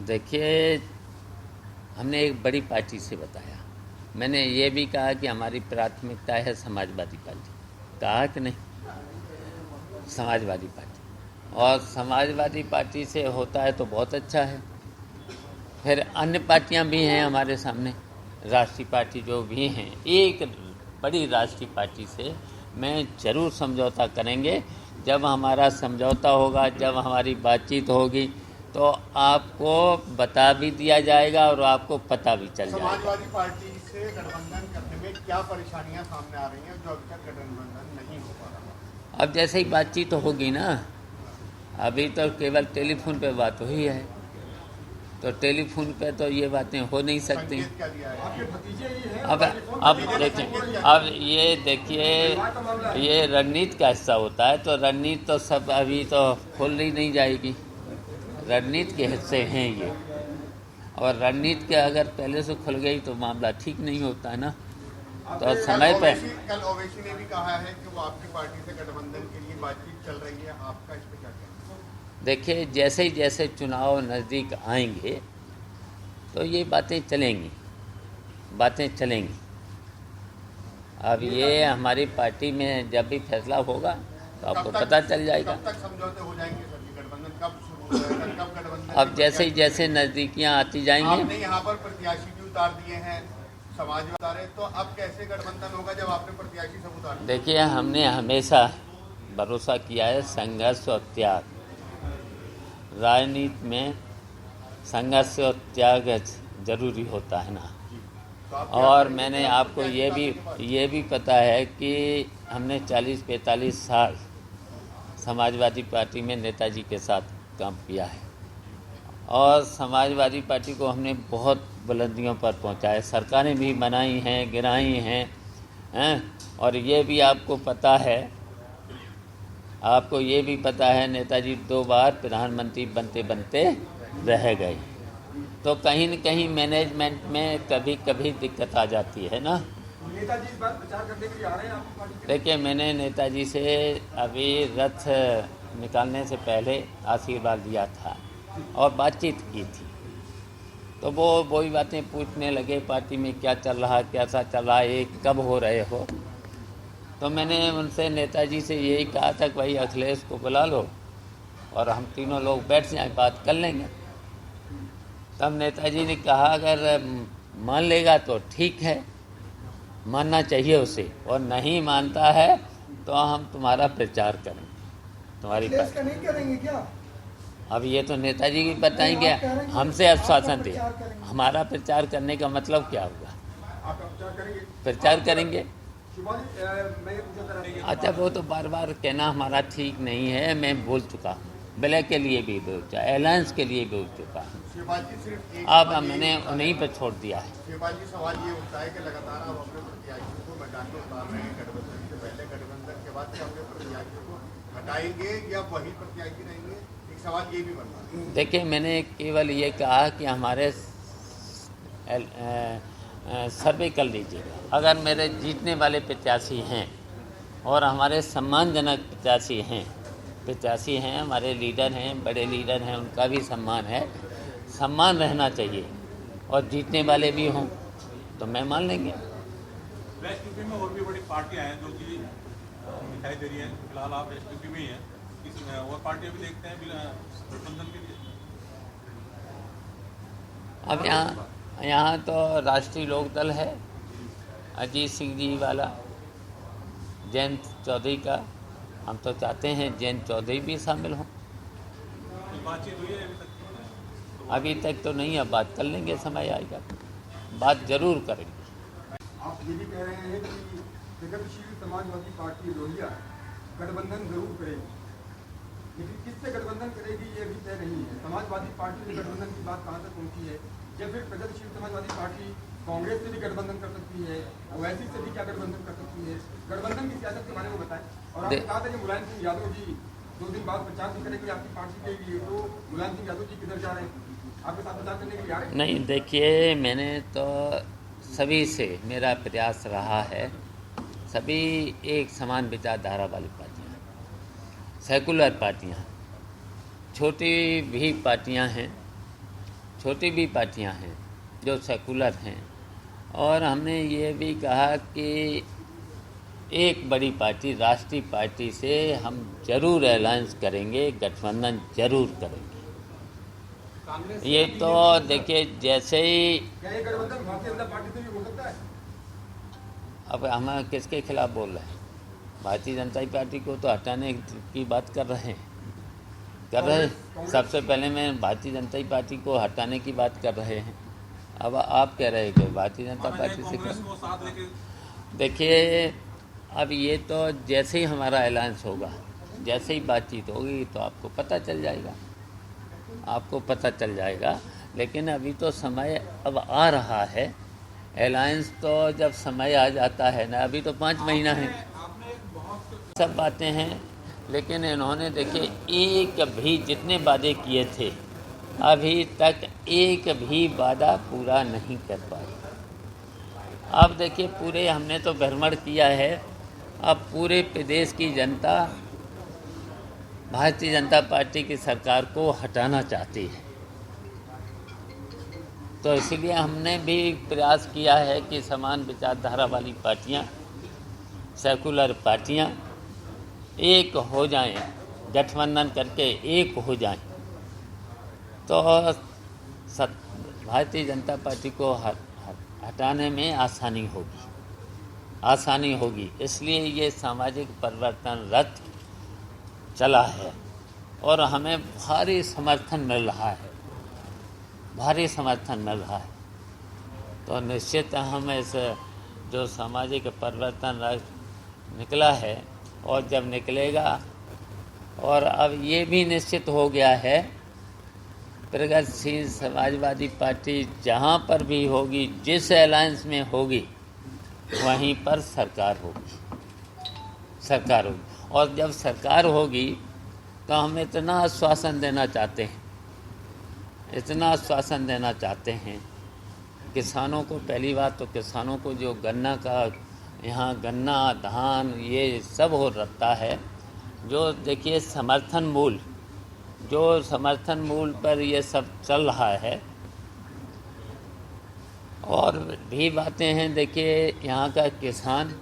देखिए, हमने एक बड़ी पार्टी से बताया। मैंने ये भी कहा कि हमारी प्राथमिकता है समाजवादी पार्टी। कहा कि नहीं? समाजवादी पार्टी। और समाजवादी पार्टी से होता है तो बहुत अच्छा है। फिर अन्य पार्टियां भी हैं हमारे सामने, राष्ट्रीय पार्टी जो भी हैं। एक बड़ी राष्ट्रीय पार्टी से मैं ज़रूर समझौता करेंगे। जब हमारा समझौता होगा, जब हमारी बातचीत होगी, तो आपको बता भी दिया जाएगा और आपको पता भी चल जाएगा। समाजवादी पार्टी से गठबंधन करने में क्या परेशानियां सामने आ रही हैं जो अभी तक गठबंधन नहीं हो पा रहा? अब जैसे ही बातचीत होगी ना, अभी तो केवल टेलीफोन पे बात हुई है, तो टेलीफोन पे तो ये बातें हो नहीं सकती। संकेत क्या दिया है? आपके भतीजे ही हैं? अब देखिए, अब ये देखिए, ये रणनीति का हिस्सा होता है, तो रणनीति तो सब अभी तो खोल ही नहीं जाएगी। रणनीति के हिस्से हैं ये, और रणनीति के अगर पहले से खुल गई तो मामला ठीक नहीं होता है ना। तो समय पे कल ओवैसी ने भी कहा है कि वो आपकी पार्टी से गठबंधन के लिए बातचीत चल रही है, आपका इस पे क्या कहना है? देखिए, जैसे ही जैसे चुनाव नज़दीक आएंगे तो ये बातें चलेंगी। अब ये हमारी पार्टी में जब भी फैसला होगा तो आपको पता चल जाएगा। कब तक समझौते हो जाएंगे सर? गठबंधन कब शुरू होगा? कब गठबंधन? अब जैसे ही जैसे नज़दीकियाँ आती जाएंगी। आपने यहाँ पर प्रत्याशी भी उतार दिए हैं, समाज उतारे, तो अब कैसे गठबंधन होगा जब आपने प्रत्याशी सब उतार दिए? देखिए, हमने हमेशा भरोसा किया है संघर्ष और त्याग। राजनीति में संघर्ष और त्याग जरूरी होता है ना। और मैंने आपको ये भी पता है कि हमने 40-45 साल समाजवादी पार्टी में नेताजी के साथ काम किया है, और समाजवादी पार्टी को हमने बहुत बुलंदियों पर पहुंचाया। सरकारें भी बनाई हैं, गिराई हैं, और ये भी आपको पता है, नेताजी 2 बार प्रधानमंत्री बनते बनते रह गए। तो कहीं न कहीं मैनेजमेंट में कभी कभी दिक्कत आ जाती है ना। नेताजी इस बार प्रचार करने के लिए आ रहे हैं आपकी पार्टी? देखिए, मैंने नेताजी से अभी रथ निकालने से पहले आशीर्वाद लिया था और बातचीत की थी। तो वो वही बातें पूछने लगे, पार्टी में क्या चल रहा, कैसा चल रहा है, कब हो रहे हो। तो मैंने उनसे, नेताजी से यही कहा था कि भाई अखिलेश को बुला लो और हम तीनों लोग बैठ जाएं, बात कर लेंगे। तब नेताजी ने कहा अगर मान लेगा तो ठीक है, मानना चाहिए उसे, और नहीं मानता है तो हम तुम्हारा प्रचार करेंगे, तुम्हारी अखिलेश का नहीं करेंगे क्या? अब ये तो नेताजी भी बताएंगे। हमसे आश्वासन दिया। हमारा प्रचार करने का मतलब क्या हुआ? आप प्रचार करेंगे? प्रचार करेंगे। शिवाजी, मैं ये पूछा था कि अच्छा, वो तो बार बार कहना हमारा ठीक नहीं है। मैं बोल चुका हूँ, विलय के लिए भी बोल चुका, अलायंस के लिए बोल चुका हूँ। शिवाजी सिर्फ एक अब मैंने उन्हीं पर छोड़ दिया है। शिवाजी, सवाल ये उठता है कि लगातार आप अपने प्रत्याशियों को मैदान में उतार रहे हैं, गठबंधन से पहले, गठबंधन के बाद, अपने प्रत्याशियों को हटाएंगे या वही प्रत्याशी रहेंगे? एक सवाल ये भी बनता है। देखिए, मैंने केवल ये कहा कि हमारे सर्वे कर लीजिएगा। अगर मेरे जीतने वाले प्रत्याशी हैं और हमारे सम्मानजनक प्रत्याशी हैं, हमारे लीडर हैं, बड़े लीडर हैं, उनका भी सम्मान है, सम्मान रहना चाहिए, और जीतने वाले भी हों तो मैं मान लेंगे। वेस्ट यूपी में और भी बड़ी पार्टियां हैं जो कि दिखाई दे रही हैं। फिलहाल आप वेस्ट यूपी में ही हैं, इसमें और पार्टियां भी देखते हैं गठबंधन के लिए? अब यहाँ तो राष्ट्रीय लोकदल है, अजीत सिंह जी वाला, जयंत चौधरी का। हम तो चाहते हैं जयंत चौधरी भी शामिल हों। बातचीत हुई है अभी तक तो नहीं, अब बात कर लेंगे, समय आएगा, बात जरूर करेंगे। आप ये भी कह रहे हैं कि प्रगतिशील समाजवादी पार्टी लोहिया गठबंधन जरूर करेगी, लेकिन किससे गठबंधन करेगी ये अभी तय नहीं है। समाजवादी पार्टी से गठबंधन की बात कहाँ तक पहुँची है, या फिर प्रगतिशील समाजवादी पार्टी कांग्रेस से भी गठबंधन कर सकती है, ओवैसी से भी क्या गठबंधन कर सकती है? गठबंधन की सियासत के बारे में बताएं। और आपने कहा था कि मुलायम सिंह यादव जी 2 दिन बाद प्रचार भी करेंगे आपकी पार्टी के लिए, तो मुलायम सिंह यादव जी किधर जा रहे हैं? आपके साथ प्रचार करने के लिए आ रहे हैं? नहीं, देखिए, मैंने तो सभी से मेरा प्रयास रहा है, सभी एक समान विचारधारा वाली पार्टियाँ, सेकुलर पार्टियाँ, छोटी भी पार्टियाँ हैं, छोटी भी पार्टियां हैं जो सेकुलर हैं, और हमने ये भी कहा कि एक बड़ी पार्टी राष्ट्रीय पार्टी से हम जरूर अलायंस करेंगे, गठबंधन जरूर करेंगे। ये तो देखिए जैसे ही क्या ये गठबंधन भारतीय जनता पार्टी से भी हो सकता है? अब हम किसके खिलाफ बोल रहे हैं? भारतीय जनता पार्टी को तो हटाने की बात कर रहे हैं, सबसे पहले मैं भारतीय जनता पार्टी को हटाने की बात कर रहे हैं। अब आप कह रहे हैं कि भारतीय जनता पार्टी से कांग्रेस को साथ लेके देखिए, अब ये तो जैसे ही हमारा अलायंस होगा, जैसे ही बातचीत होगी तो आपको पता चल जाएगा, लेकिन अभी तो समय अब आ रहा है। अलायंस तो जब समय आ जाता है ना, अभी तो 5 महीना है, सब बातें हैं, लेकिन इन्होंने देखिए एक भी जितने वादे किए थे अभी तक एक भी वादा पूरा नहीं कर पाए। अब देखिए पूरे हमने तो भ्रमण किया है, अब पूरे प्रदेश की जनता भारतीय जनता पार्टी की सरकार को हटाना चाहती है, तो इसलिए हमने भी प्रयास किया है कि समान विचारधारा वाली पार्टियां, सेकुलर पार्टियां एक हो जाएं, गठबंधन करके एक हो जाएं, तो भारतीय जनता पार्टी को हटाने में आसानी होगी। इसलिए ये सामाजिक परिवर्तन रथ चला है और हमें भारी समर्थन मिल रहा है, तो निश्चित हम इस जो सामाजिक परिवर्तन रथ निकला है, और जब निकलेगा, और अब ये भी निश्चित हो गया है प्रगतिशील समाजवादी पार्टी जहाँ पर भी होगी, जिस अलायंस में होगी, वहीं पर सरकार होगी। और जब सरकार होगी तो हम इतना आश्वासन देना चाहते हैं किसानों को। पहली बात तो किसानों को जो गन्ना का यहाँ गन्ना धान ये सब हो रहा है, जो देखिए समर्थन मूल्य पर ये सब चल रहा है, और भी बातें हैं। देखिए यहाँ का किसान,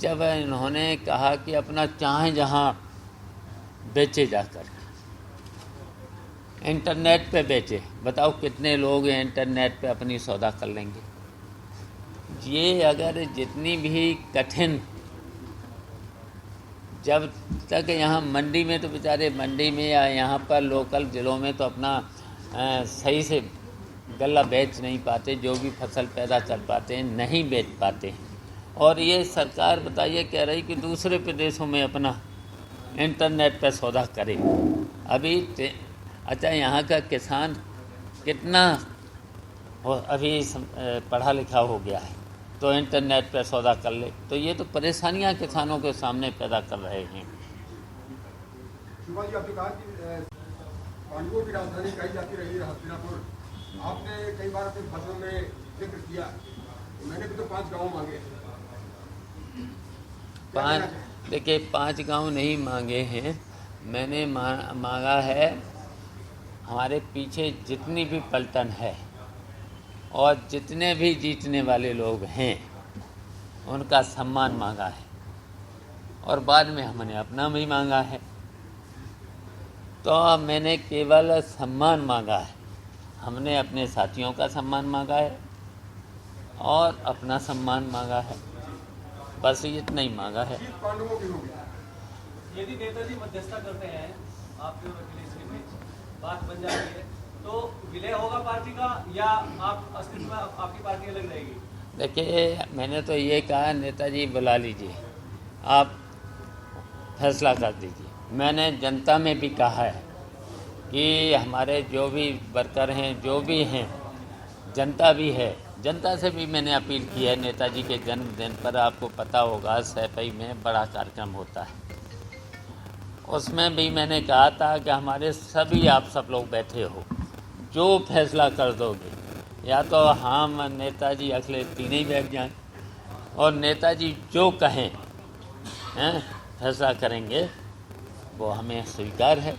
जब इन्होंने कहा कि अपना चाहे जहाँ बेचे जाकर, इंटरनेट पे बेचे, बताओ कितने लोग इंटरनेट पे अपनी सौदा कर लेंगे। ये अगर जितनी भी कठिन, जब तक यहाँ मंडी में तो बेचारे मंडी में या यहाँ पर लोकल ज़िलों में तो अपना सही से गल्ला बेच नहीं पाते, जो भी फसल पैदा कर पाते हैं नहीं बेच पाते हैं, और ये सरकार बताइए कह रही कि दूसरे प्रदेशों में अपना इंटरनेट पर सौदा करे। अभी अच्छा यहाँ का किसान कितना अभी पढ़ा लिखा हो गया है तो इंटरनेट पर सौदा कर ले, तो ये तो परेशानियां किसानों के सामने पैदा कर रहे हैं। शिवा जी, आपने कहा कि पांडवों की राजधानी कही जाती रही है हस्तिनापुर। आपने कई बार अपने भाषणों में जिक्र किया, मैंने भी तो 5 गाँव मांगे। देखिए 5 गांव नहीं मांगे हैं, मैंने मांगा है हमारे पीछे जितनी भी पलटन है और जितने भी जीतने वाले लोग हैं उनका सम्मान मांगा है, और बाद में हमने अपना भी मांगा है। तो मैंने केवल सम्मान मांगा है, हमने अपने साथियों का सम्मान मांगा है और अपना सम्मान मांगा है, बस इतना ही मांगा है। पांडवों की होगी। यदि नेताजी मध्यस्थता करते हैं आपके और अखिलेश के बीच, बात बन जाती है, तो विलय होगा पार्टी का, या आप अस्तित्व में आपकी पार्टी अलग रहेगी? देखिए मैंने तो ये कहा, नेताजी बुला लीजिए, आप फैसला कर दीजिए। मैंने जनता में भी कहा है कि हमारे जो भी वर्कर हैं, जो भी हैं, जनता भी है, जनता से भी मैंने अपील की है। नेताजी के जन्मदिन पर आपको पता होगा सैफई में बड़ा कार्यक्रम होता है, उसमें भी मैंने कहा था कि हमारे सभी आप सब लोग बैठे हो, जो फैसला कर दोगे, या तो हम नेताजी अखिलेश तीनों ही बैठ जाएं और नेताजी जो कहें फैसला करेंगे, वो हमें स्वीकार है।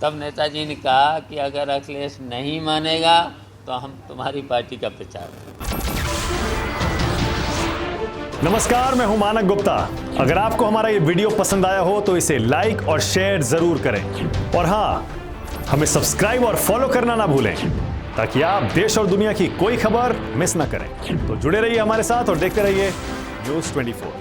तब नेताजी ने कहा कि अगर अखिलेश नहीं मानेगा तो हम तुम्हारी पार्टी का प्रचार करेंगे। नमस्कार, मैं हूं मानक गुप्ता। अगर आपको हमारा ये वीडियो पसंद आया हो तो इसे लाइक और शेयर जरूर करें, और हाँ, हमें सब्सक्राइब और फॉलो करना ना भूलें ताकि आप देश और दुनिया की कोई खबर मिस ना करें। तो जुड़े रहिए हमारे साथ और देखते रहिए न्यूज़ 24।